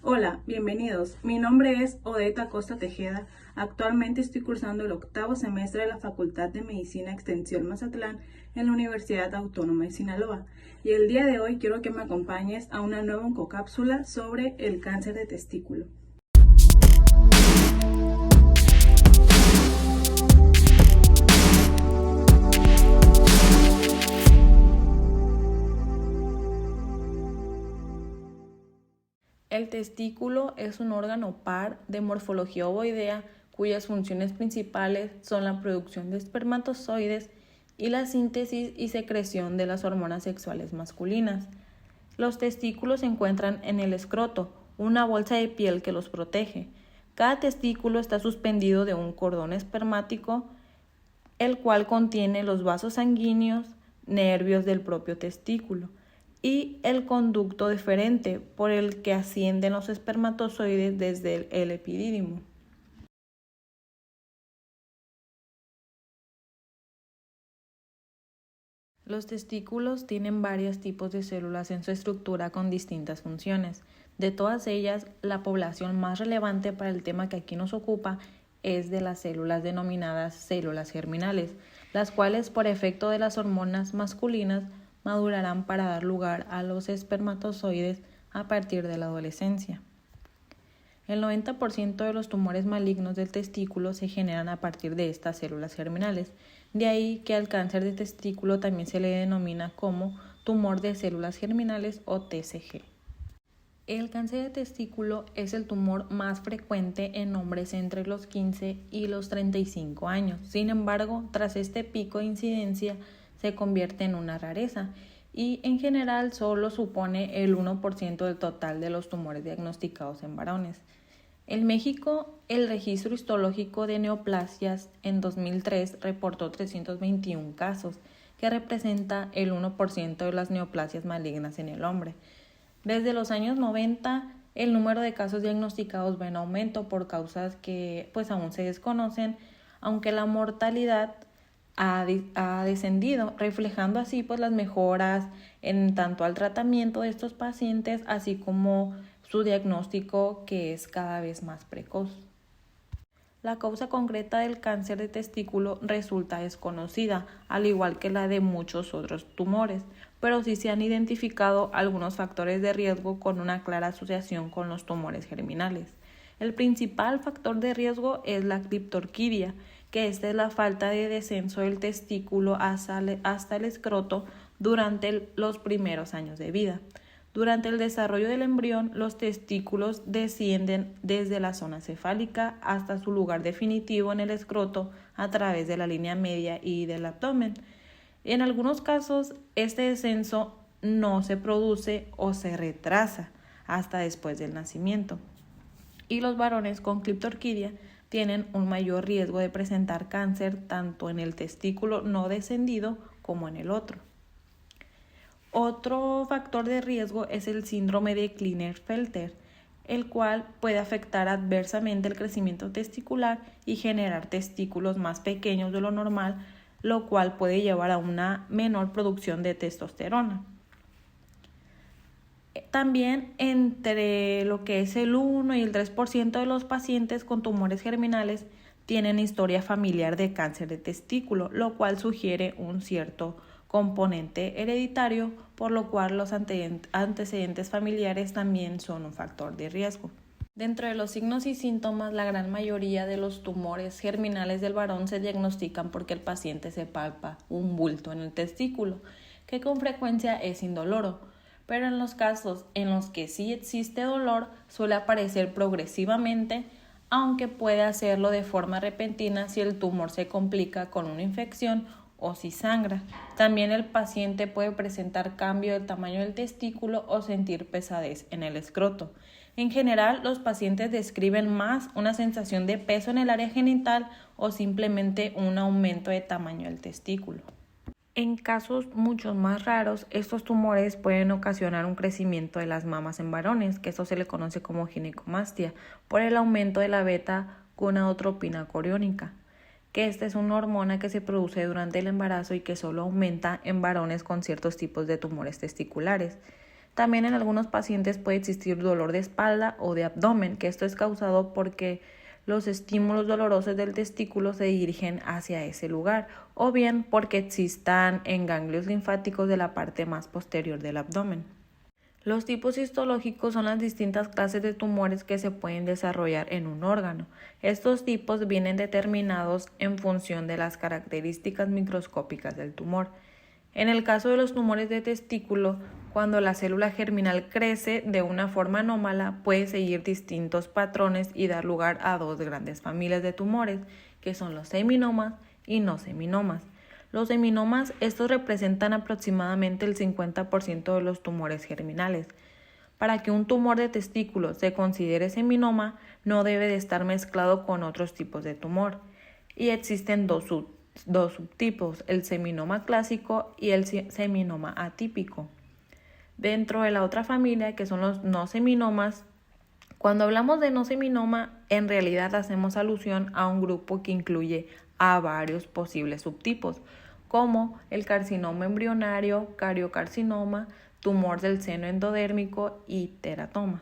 Hola, bienvenidos. Mi nombre es Odeta Costa Tejeda. Actualmente estoy cursando el 8º semestre de la Facultad de Medicina Extensión Mazatlán en la Universidad Autónoma de Sinaloa. Y el día de hoy quiero que me acompañes a una nueva oncocápsula sobre el cáncer de testículo. El testículo es un órgano par de morfología ovoidea cuyas funciones principales son la producción de espermatozoides y la síntesis y secreción de las hormonas sexuales masculinas. Los testículos se encuentran en el escroto, una bolsa de piel que los protege. Cada testículo está suspendido de un cordón espermático, el cual contiene los vasos sanguíneos, nervios del propio testículo y el conducto deferente por el que ascienden los espermatozoides desde el epidídimo. Los testículos tienen varios tipos de células en su estructura con distintas funciones. De todas ellas, la población más relevante para el tema que aquí nos ocupa es de las células denominadas células germinales, las cuales por efecto de las hormonas masculinas madurarán para dar lugar a los espermatozoides a partir de la adolescencia. El 90% de los tumores malignos del testículo se generan a partir de estas células germinales, de ahí que al cáncer de testículo también se le denomina como tumor de células germinales o TCG. El cáncer de testículo es el tumor más frecuente en hombres entre los 15 y los 35 años. Sin embargo, tras este pico de incidencia se convierte en una rareza y en general solo supone el 1% del total de los tumores diagnosticados en varones. En México, el registro histológico de neoplasias en 2003 reportó 321 casos, que representa el 1% de las neoplasias malignas en el hombre. Desde los años 90, el número de casos diagnosticados va en aumento por causas que aún se desconocen, aunque la mortalidad ha descendido, reflejando así las mejoras en tanto al tratamiento de estos pacientes, así como su diagnóstico que es cada vez más precoz. La causa concreta del cáncer de testículo resulta desconocida, al igual que la de muchos otros tumores, pero sí se han identificado algunos factores de riesgo con una clara asociación con los tumores germinales. El principal factor de riesgo es la criptorquidia, que es la falta de descenso del testículo hasta el escroto durante los primeros años de vida. Durante el desarrollo del embrión, los testículos descienden desde la zona cefálica hasta su lugar definitivo en el escroto a través de la línea media y del abdomen. En algunos casos, este descenso no se produce o se retrasa hasta después del nacimiento. Y los varones con criptorquidia tienen un mayor riesgo de presentar cáncer tanto en el testículo no descendido como en el otro. Otro factor de riesgo es el síndrome de Klinefelter, el cual puede afectar adversamente el crecimiento testicular y generar testículos más pequeños de lo normal, lo cual puede llevar a una menor producción de testosterona. También entre lo que es el 1 y el 3% de los pacientes con tumores germinales tienen historia familiar de cáncer de testículo, lo cual sugiere un cierto componente hereditario, por lo cual los antecedentes familiares también son un factor de riesgo. Dentro de los signos y síntomas, la gran mayoría de los tumores germinales del varón se diagnostican porque el paciente se palpa un bulto en el testículo, que con frecuencia es indoloro, pero en los casos en los que sí existe dolor suele aparecer progresivamente, aunque puede hacerlo de forma repentina si el tumor se complica con una infección o si sangra. También el paciente puede presentar cambio del tamaño del testículo o sentir pesadez en el escroto. En general, los pacientes describen más una sensación de peso en el área genital o simplemente un aumento de tamaño del testículo. En casos mucho más raros, estos tumores pueden ocasionar un crecimiento de las mamas en varones, que eso se le conoce como ginecomastia, por el aumento de la beta-gonadotropina coriónica, que esta es una hormona que se produce durante el embarazo y que solo aumenta en varones con ciertos tipos de tumores testiculares. También en algunos pacientes puede existir dolor de espalda o de abdomen, que esto es causado porque los estímulos dolorosos del testículo se dirigen hacia ese lugar, o bien porque existan en ganglios linfáticos de la parte más posterior del abdomen. Los tipos histológicos son las distintas clases de tumores que se pueden desarrollar en un órgano. Estos tipos vienen determinados en función de las características microscópicas del tumor. En el caso de los tumores de testículo, cuando la célula germinal crece de una forma anómala, puede seguir distintos patrones y dar lugar a dos grandes familias de tumores, que son los seminomas y no seminomas. Los seminomas, estos representan aproximadamente el 50% de los tumores germinales. Para que un tumor de testículo se considere seminoma, no debe de estar mezclado con otros tipos de tumor. Y existen dos subtipos, el seminoma clásico y el seminoma atípico. Dentro de la otra familia, que son los no seminomas, cuando hablamos de no seminoma, en realidad hacemos alusión a un grupo que incluye a varios posibles subtipos, como el carcinoma embrionario, cariocarcinoma, tumor del seno endodérmico y teratoma.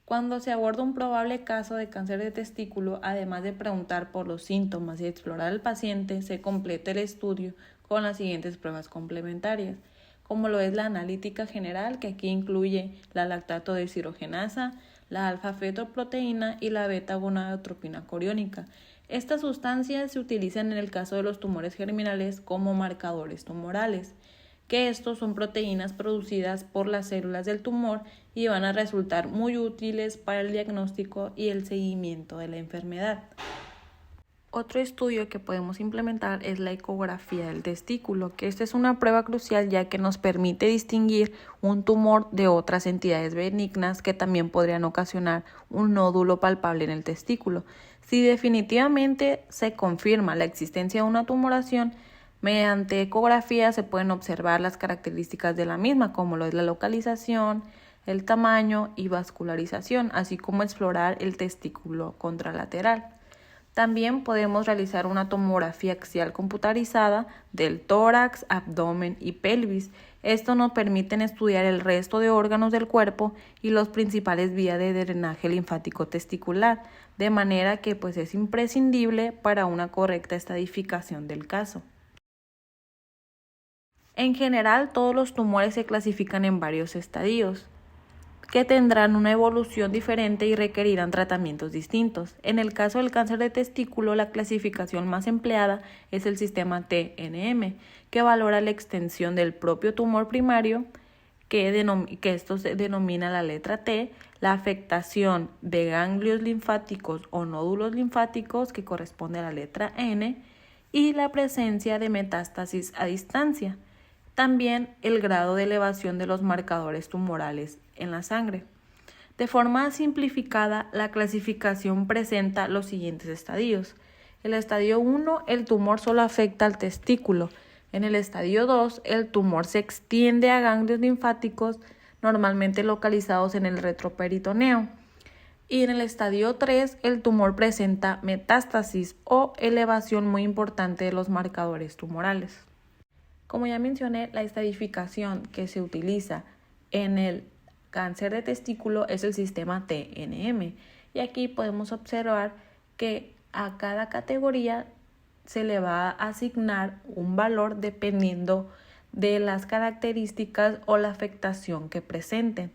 Cuando se aborda un probable caso de cáncer de testículo, además de preguntar por los síntomas y explorar al paciente, se completa el estudio con las siguientes pruebas complementarias, como lo es la analítica general, que aquí incluye la lactato deshidrogenasa, la alfa-fetoproteína y la beta-gonadotropina coriónica. Estas sustancias se utilizan en el caso de los tumores germinales como marcadores tumorales, que estos son proteínas producidas por las células del tumor y van a resultar muy útiles para el diagnóstico y el seguimiento de la enfermedad. Otro estudio que podemos implementar es la ecografía del testículo, que esta es una prueba crucial ya que nos permite distinguir un tumor de otras entidades benignas que también podrían ocasionar un nódulo palpable en el testículo. Si definitivamente se confirma la existencia de una tumoración, mediante ecografía se pueden observar las características de la misma, como lo es la localización, el tamaño y vascularización, así como explorar el testículo contralateral. También podemos realizar una tomografía axial computarizada del tórax, abdomen y pelvis. Esto nos permite estudiar el resto de órganos del cuerpo y las principales vías de drenaje linfático testicular, de manera que es imprescindible para una correcta estadificación del caso. En general, todos los tumores se clasifican en varios estadios, que tendrán una evolución diferente y requerirán tratamientos distintos. En el caso del cáncer de testículo, la clasificación más empleada es el sistema TNM, que valora la extensión del propio tumor primario, que esto se denomina la letra T, la afectación de ganglios linfáticos o nódulos linfáticos, que corresponde a la letra N, y la presencia de metástasis a distancia. También el grado de elevación de los marcadores tumorales en la sangre. De forma simplificada, la clasificación presenta los siguientes estadios. El estadio 1, el tumor solo afecta al testículo. En el estadio 2, el tumor se extiende a ganglios linfáticos normalmente localizados en el retroperitoneo. Y en el estadio 3, el tumor presenta metástasis o elevación muy importante de los marcadores tumorales. Como ya mencioné, la estadificación que se utiliza en el cáncer de testículo es el sistema TNM, y aquí podemos observar que a cada categoría se le va a asignar un valor dependiendo de las características o la afectación que presenten.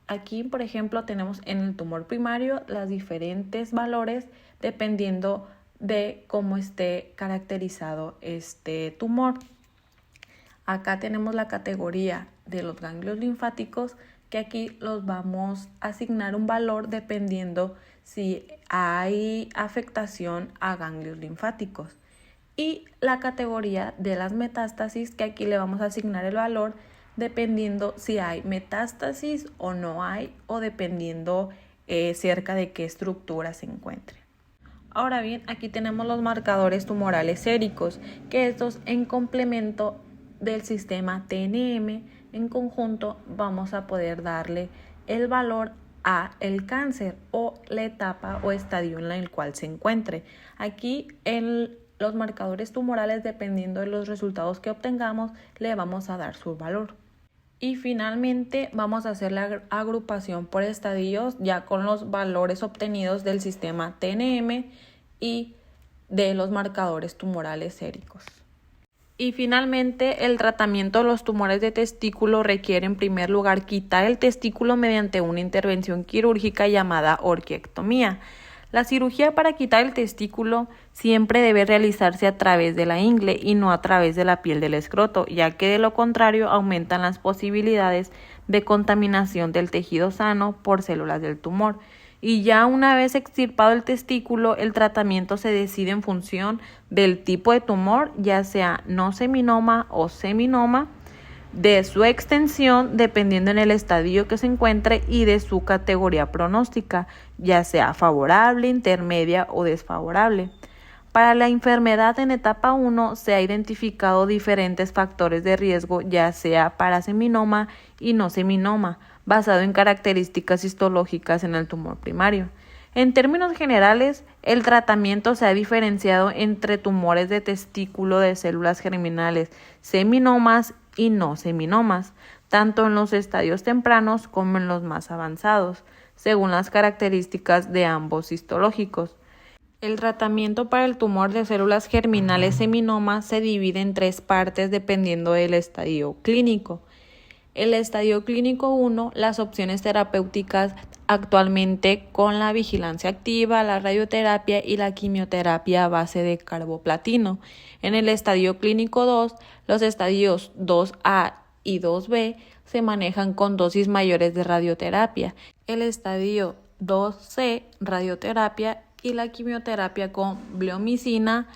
Aquí, por ejemplo, tenemos en el tumor primario los diferentes valores dependiendo de cómo esté caracterizado este tumor. Acá tenemos la categoría de los ganglios linfáticos, que aquí los vamos a asignar un valor dependiendo si hay afectación a ganglios linfáticos. Y la categoría de las metástasis, que aquí le vamos a asignar el valor dependiendo si hay metástasis o no hay, o dependiendo cerca de qué estructura se encuentre. Ahora bien, aquí tenemos los marcadores tumorales séricos, que estos en complemento del sistema TNM, en conjunto vamos a poder darle el valor a el cáncer o la etapa o estadio en el cual se encuentre. Aquí en los marcadores tumorales, dependiendo de los resultados que obtengamos, le vamos a dar su valor. Y finalmente vamos a hacer la agrupación por estadios ya con los valores obtenidos del sistema TNM y de los marcadores tumorales séricos. Y finalmente, el tratamiento de los tumores de testículo requiere en primer lugar quitar el testículo mediante una intervención quirúrgica llamada orquiectomía. La cirugía para quitar el testículo siempre debe realizarse a través de la ingle y no a través de la piel del escroto, ya que de lo contrario aumentan las posibilidades de contaminación del tejido sano por células del tumor. Y ya una vez extirpado el testículo, el tratamiento se decide en función del tipo de tumor, ya sea no seminoma o seminoma, de su extensión dependiendo en el estadio que se encuentre y de su categoría pronóstica, ya sea favorable, intermedia o desfavorable. Para la enfermedad en etapa 1 se ha identificado diferentes factores de riesgo, ya sea para seminoma y no seminoma, basado en características histológicas en el tumor primario. En términos generales, el tratamiento se ha diferenciado entre tumores de testículo de células germinales, seminomas y no seminomas, tanto en los estadios tempranos como en los más avanzados, según las características de ambos histológicos. El tratamiento para el tumor de células germinales seminoma se divide en 3 partes dependiendo del estadio clínico. El estadio clínico 1, las opciones terapéuticas actualmente con la vigilancia activa, la radioterapia y la quimioterapia a base de carboplatino. En el estadio clínico 2, los estadios 2A y 2B se manejan con dosis mayores de radioterapia. El estadio 2C, radioterapia y la quimioterapia con bleomicina,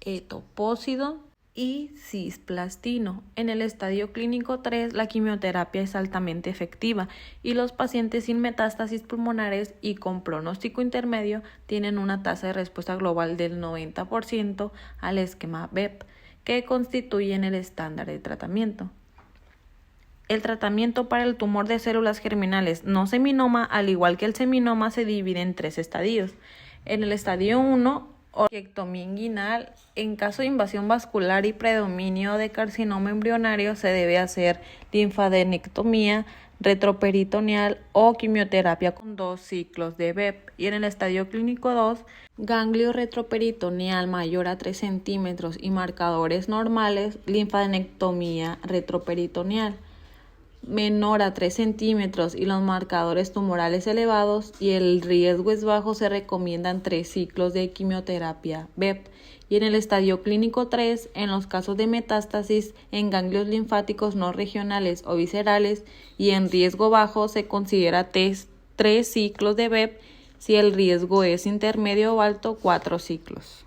etoposide y cisplastino. En el estadio clínico 3, la quimioterapia es altamente efectiva y los pacientes sin metástasis pulmonares y con pronóstico intermedio tienen una tasa de respuesta global del 90% al esquema BEP, que constituyen el estándar de tratamiento. El tratamiento para el tumor de células germinales no seminoma, al igual que el seminoma, se divide en 3 estadios. En el estadio 1, orquiectomía inguinal. En caso de invasión vascular y predominio de carcinoma embrionario, se debe hacer linfadenectomía retroperitoneal o quimioterapia con 2 ciclos de BEP. Y en el estadio clínico 2, ganglio retroperitoneal mayor a 3 centímetros y marcadores normales, linfadenectomía retroperitoneal menor a 3 centímetros y los marcadores tumorales elevados y el riesgo es bajo, se recomiendan 3 ciclos de quimioterapia BEP. Y en el estadio clínico 3, en los casos de metástasis en ganglios linfáticos no regionales o viscerales y en riesgo bajo, se considera 3 ciclos de BEP. Si el riesgo es intermedio o alto, 4 ciclos.